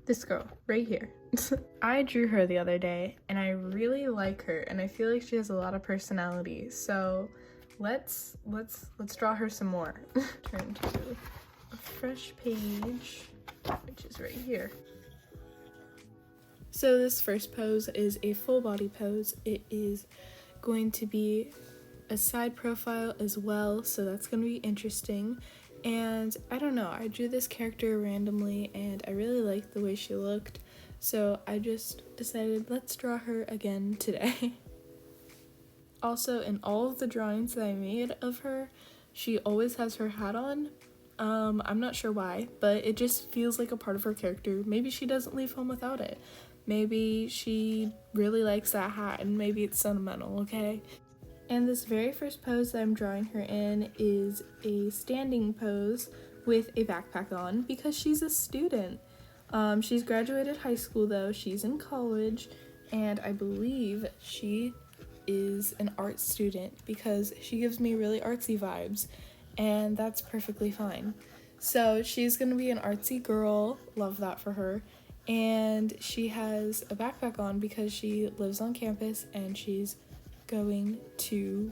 This girl right here. I drew her the other day and I really like her and I feel like she has a lot of personality. So let's draw her some more. Turn to a fresh page, which is right here. So this first pose is a full body pose. It is going to be a side profile as well, so that's going to be interesting. And I don't know, I drew this character randomly and I really liked the way she looked, so I just decided let's draw her again today. Also, in all of the drawings that I made of her, she always has her hat on. I'm not sure why, but it just feels like a part of her character. Maybe she doesn't leave home without it. Maybe she really likes that hat and maybe it's sentimental, okay? And this very first pose that I'm drawing her in is a standing pose with a backpack on because she's a student. She's graduated high school though, she's in college, and I believe she is an art student because she gives me really artsy vibes, and that's perfectly fine. So she's gonna be an artsy girl, love that for her, and she has a backpack on because she lives on campus and she's going to,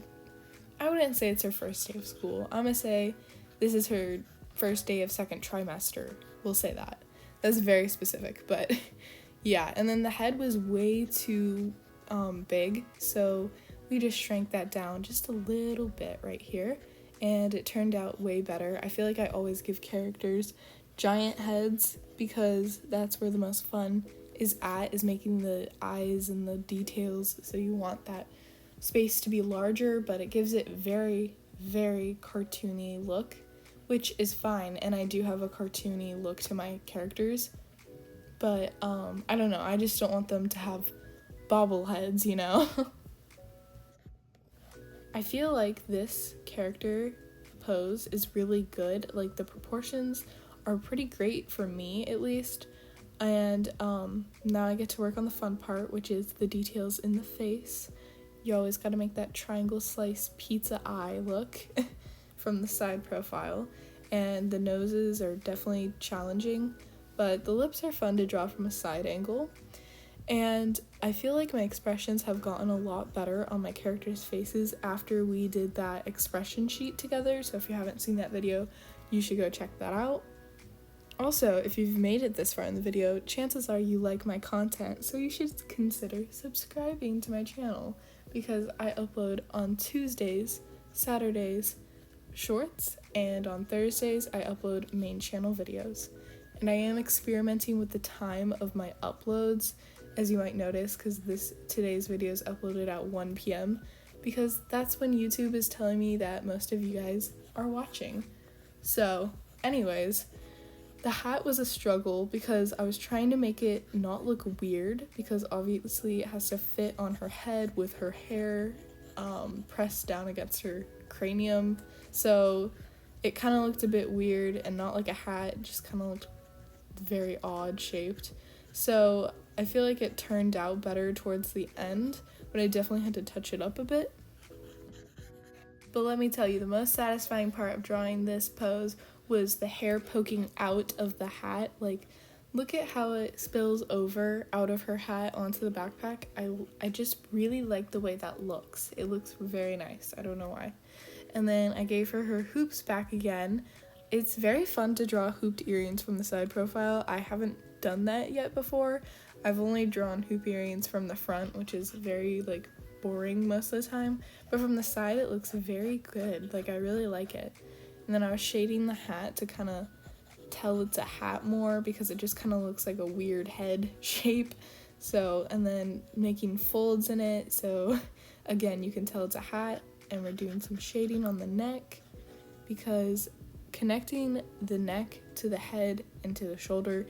I wouldn't say it's her first day of school. I'm gonna say this is her first day of second trimester. We'll say that. That's very specific, but yeah. And then the head was way too big, so we just shrank that down just a little bit right here, and it turned out way better. I feel like I always give characters giant heads because that's where the most fun is making the eyes and the details, so you want that space to be larger, but it gives it very, very cartoony look, which is fine, and I do have a cartoony look to my characters, but I don't know, I just don't want them to have bobbleheads, you know? I feel like this character pose is really good, like the proportions are pretty great for me at least, and now I get to work on the fun part, which is the details in the face. You always gotta make that triangle slice pizza eye look from the side profile, and the noses are definitely challenging, but the lips are fun to draw from a side angle. And I feel like my expressions have gotten a lot better on my characters' faces after we did that expression sheet together, so if you haven't seen that video, you should go check that out. Also, if you've made it this far in the video, chances are you like my content, so you should consider subscribing to my channel, because I upload on Tuesdays, Saturdays, shorts, and on Thursdays I upload main channel videos. And I am experimenting with the time of my uploads, as you might notice, because today's video is uploaded at 1 p.m. because that's when YouTube is telling me that most of you guys are watching. So, anyways, the hat was a struggle because I was trying to make it not look weird, because obviously it has to fit on her head with her hair pressed down against her cranium, so it kind of looked a bit weird and not like a hat, it just kind of looked very odd shaped. So I feel like it turned out better towards the end, but I definitely had to touch it up a bit. But let me tell you, the most satisfying part of drawing this pose was the hair poking out of the hat. Like, look at how it spills over out of her hat onto the backpack. I just really like the way that looks. It looks very nice. I don't know why. And then I gave her hoops back again. It's very fun to draw hooped earrings from the side profile. I haven't done that yet before. I've only drawn hoop earrings from the front, which is very like boring most of the time, but from the side it looks very good. Like, I really like it. And then I was shading the hat to kind of tell it's a hat more, because it just kind of looks like a weird head shape. So, and then making folds in it, so again you can tell it's a hat. And we're doing some shading on the neck, because connecting the neck to the head and to the shoulder,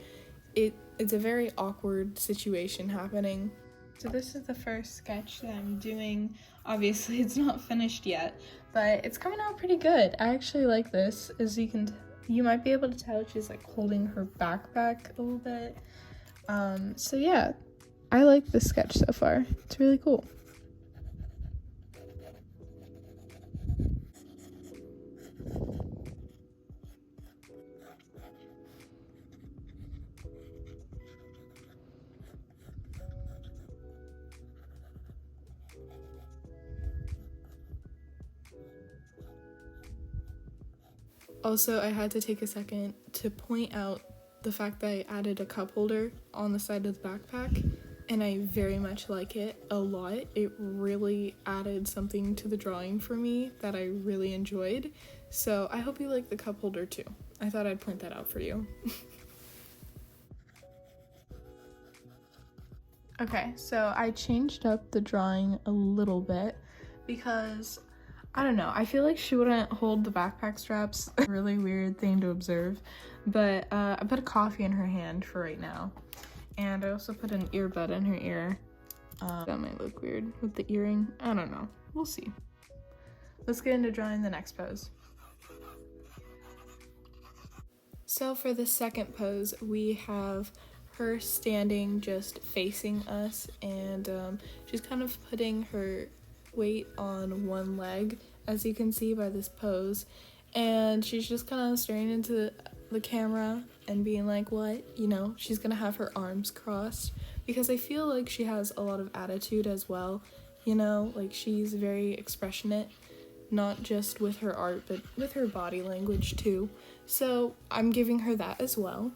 it's a very awkward situation happening. So this is the first sketch that I'm doing. Obviously it's not finished yet, but it's coming out pretty good. I actually like this. As you might be able to tell, she's like holding her backpack a little bit. So yeah, I like this sketch so far. It's really cool. Also, I had to take a second to point out the fact that I added a cup holder on the side of the backpack, and I very much like it a lot. It really added something to the drawing for me that I really enjoyed. So I hope you like the cup holder too. I thought I'd point that out for you. Okay, so I changed up the drawing a little bit because, I don't know, I feel like she wouldn't hold the backpack straps. Really weird thing to observe, but I put a coffee in her hand for right now, and I also put an earbud in her ear. That might look weird with the earring. I don't know. We'll see. Let's get into drawing the next pose. So for the second pose, we have her standing just facing us, and she's kind of putting her weight on one leg, as you can see by this pose, and she's just kind of staring into the camera and being like, what? You know, she's gonna have her arms crossed, because I feel like she has a lot of attitude as well, you know, like she's very expressionate, not just with her art, but with her body language too. So I'm giving her that as well.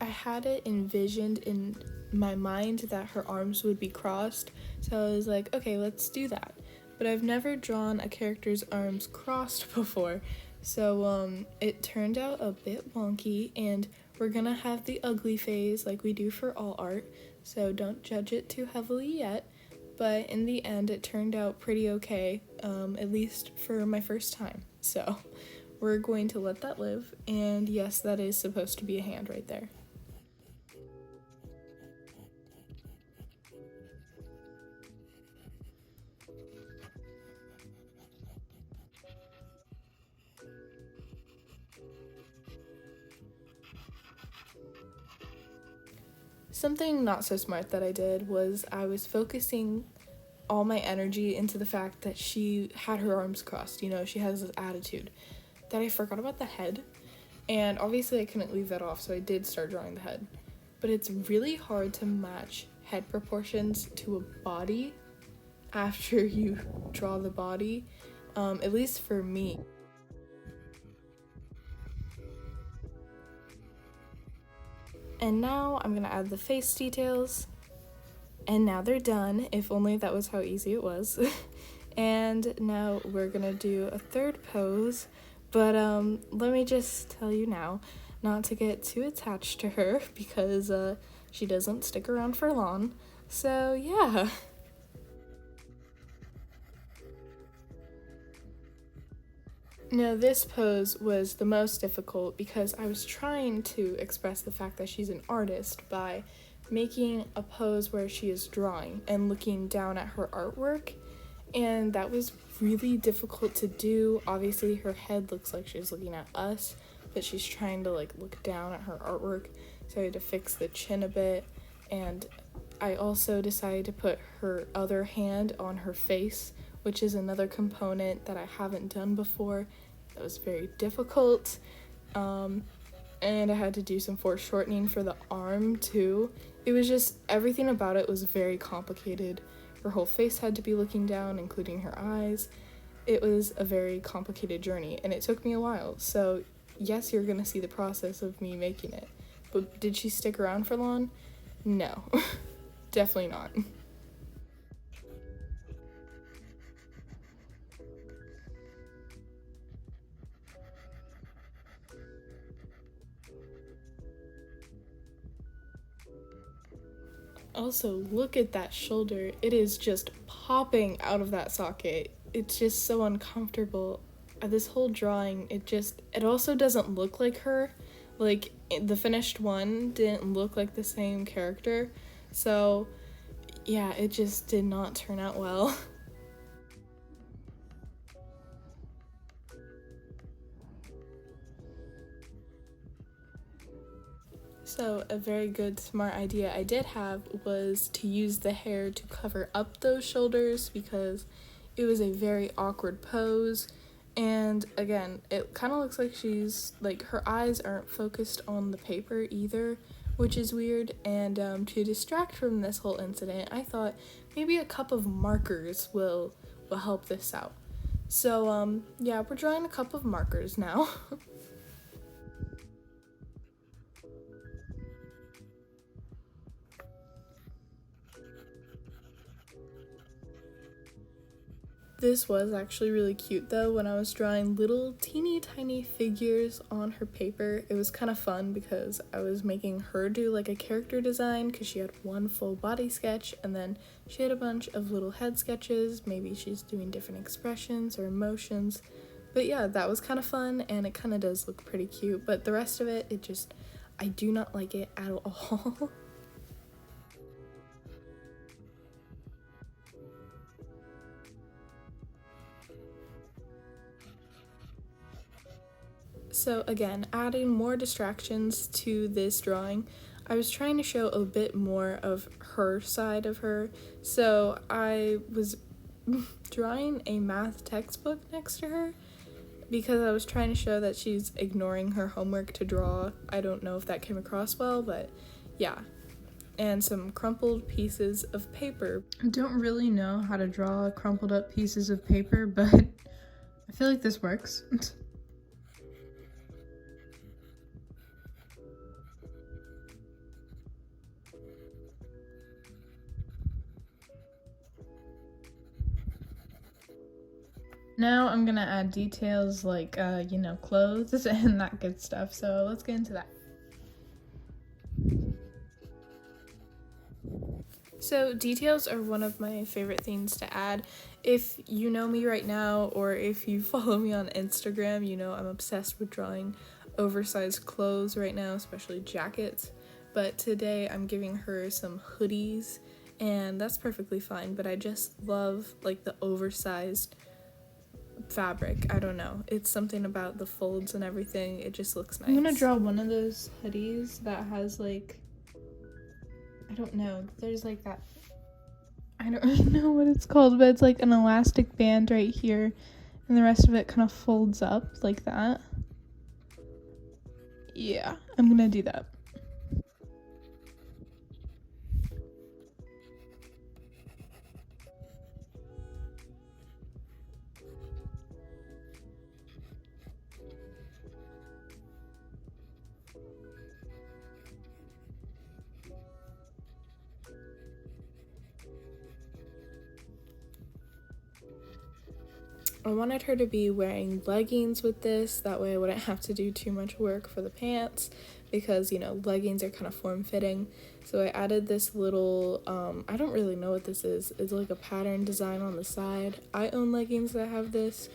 I had it envisioned in my mind that her arms would be crossed, so I was like, okay, let's do that. But I've never drawn a character's arms crossed before, so it turned out a bit wonky, and we're gonna have the ugly phase like we do for all art, so don't judge it too heavily yet. But in the end, it turned out pretty okay, at least for my first time. So we're going to let that live, and yes, that is supposed to be a hand right there. Something not so smart that I did was I was focusing all my energy into the fact that she had her arms crossed, you know, she has this attitude, that I forgot about the head. And obviously I couldn't leave that off, so I did start drawing the head. But it's really hard to match head proportions to a body after you draw the body, at least for me. And now I'm gonna add the face details. And now they're done, if only that was how easy it was. And now we're gonna do a third pose, but let me just tell you now, not to get too attached to her, because she doesn't stick around for long. So yeah. Now, this pose was the most difficult because I was trying to express the fact that she's an artist by making a pose where she is drawing and looking down at her artwork, and that was really difficult to do. Obviously, her head looks like she's looking at us, but she's trying to like look down at her artwork, so I had to fix the chin a bit, and I also decided to put her other hand on her face, which is another component that I haven't done before. That was very difficult, and I had to do some foreshortening for the arm too. It was just, everything about it was very complicated. Her whole face had to be looking down, including her eyes. It was a very complicated journey, and it took me a while. So yes, you're gonna see the process of me making it. But did she stick around for long? No, definitely not. Also, look at that shoulder. It is just popping out of that socket. It's just so uncomfortable. This whole drawing, it also doesn't look like her. Like, the finished one didn't look like the same character. So, yeah, it just did not turn out well. So a very good smart idea I did have was to use the hair to cover up those shoulders, because it was a very awkward pose, and again, it kind of looks like she's like, her eyes aren't focused on the paper either, which is weird. And to distract from this whole incident, I thought maybe a cup of markers will help this out. So yeah, we're drawing a cup of markers now. This was actually really cute though when I was drawing little teeny tiny figures on her paper. It was kind of fun because I was making her do like a character design because she had one full body sketch and then she had a bunch of little head sketches. Maybe she's doing different expressions or emotions. But yeah, that was kind of fun and it kind of does look pretty cute. But the rest of it, I do not like it at all. So again, adding more distractions to this drawing, I was trying to show a bit more of her side of her. So I was drawing a math textbook next to her because I was trying to show that she's ignoring her homework to draw. I don't know if that came across well, but yeah. And some crumpled pieces of paper. I don't really know how to draw crumpled up pieces of paper, but I feel like this works. Now I'm gonna add details like, clothes and that good stuff. So let's get into that. So details are one of my favorite things to add. If you know me right now, or if you follow me on Instagram, you know I'm obsessed with drawing oversized clothes right now, especially jackets. But today I'm giving her some hoodies, and that's perfectly fine. But I just love like the oversized fabric. I don't know. It's something about the folds and everything. It just looks nice. I'm gonna draw one of those hoodies that has like, I don't know, there's like that, I don't really know what it's called, but it's like an elastic band right here and the rest of it kind of folds up like that. Yeah, I'm gonna do that. I wanted her to be wearing leggings with this, that way I wouldn't have to do too much work for the pants because, leggings are kind of form-fitting. So I added this little, I don't really know what this is. It's like a pattern design on the side. I own leggings that have this,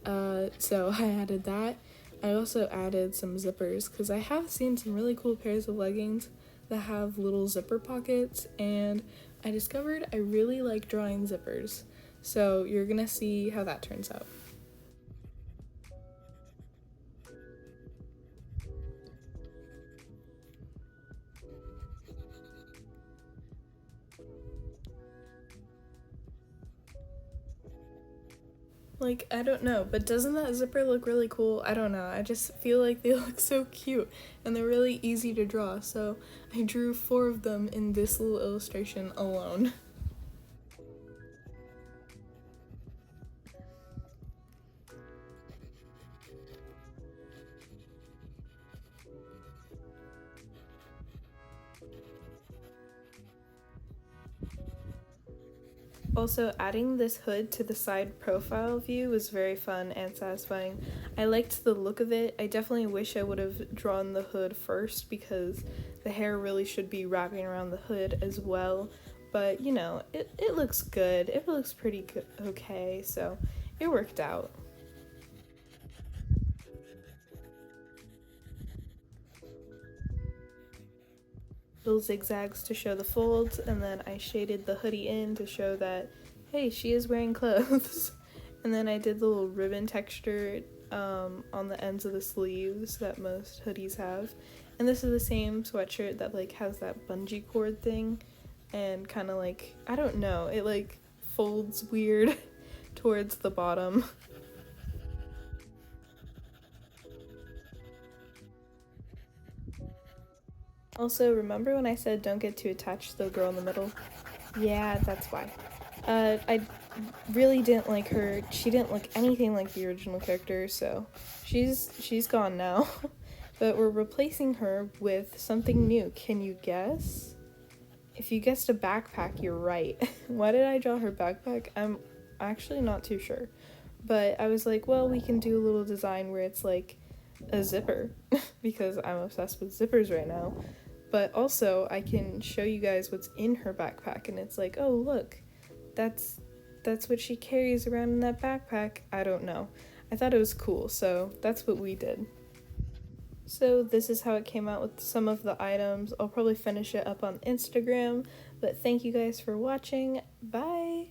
so I added that. I also added some zippers because I have seen some really cool pairs of leggings that have little zipper pockets, and I discovered I really like drawing zippers. So you're gonna see how that turns out. Like, I don't know, but doesn't that zipper look really cool? I don't know, I just feel like they look so cute and they're really easy to draw, so I drew 4 of them in this little illustration alone. Also, adding this hood to the side profile view was very fun and satisfying. I liked the look of it. I definitely wish I would have drawn the hood first because the hair really should be wrapping around the hood as well. But, it looks good. It looks pretty good, okay, so it worked out. Little zigzags to show the folds, and then I shaded the hoodie in to show that, hey, she is wearing clothes. And then I did the little ribbon texture on the ends of the sleeves that most hoodies have. And this is the same sweatshirt that like has that bungee cord thing and kind of like, I don't know, it like folds weird towards the bottom. Also, remember when I said don't get too attached to the girl in the middle? Yeah, that's why. I really didn't like her. She didn't look anything like the original character, so she's gone now. But we're replacing her with something new. Can you guess? If you guessed a backpack, you're right. Why did I draw her backpack? I'm actually not too sure. But I was like, well, we can do a little design where it's like a zipper because I'm obsessed with zippers right now. But also, I can show you guys what's in her backpack, and it's like, oh, look, that's what she carries around in that backpack. I don't know. I thought it was cool, so that's what we did. So this is how it came out with some of the items. I'll probably finish it up on Instagram, but thank you guys for watching. Bye!